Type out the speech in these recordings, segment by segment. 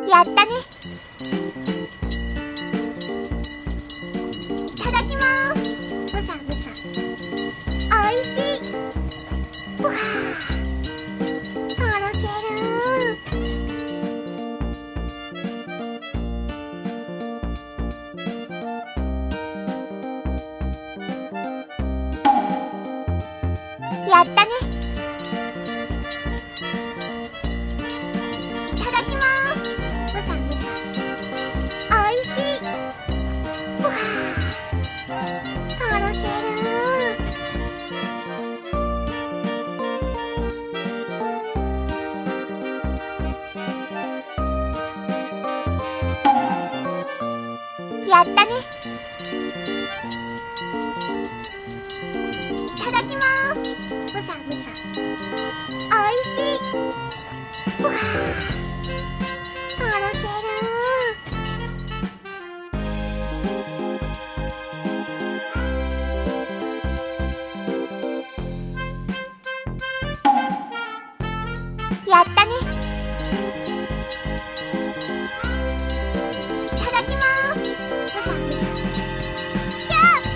やったね。いただきます。むしゃむしゃ。おいしい。うわー、とろける。やったね。いただきます。むしゃむしゃ。おいしい。うわー、とろける。やったね。いただきます。むしゃむしゃ。おいしい。うわー、とろける。やったね。いただきます。むしゃむしゃ。やっ、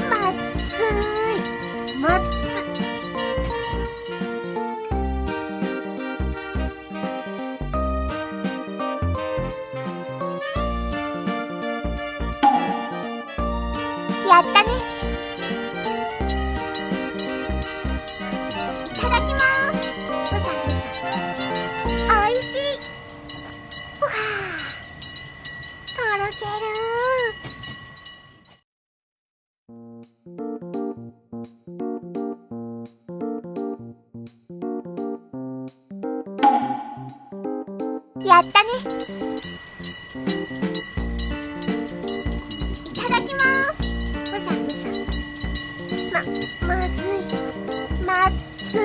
まっつい。まっつ。やったね。いただきます。むしゃむしゃ。おいしい。うわー、とろける。やったね。いただきます。むしゃむしゃ。まずい。まっつー。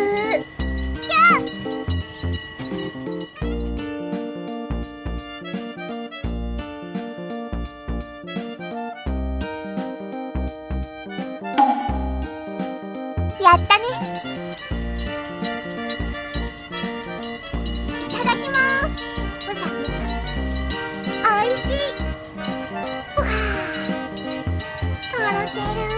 やっ、やったね。いただきます。むしゃむしゃ。おいしい。うわー、とろける。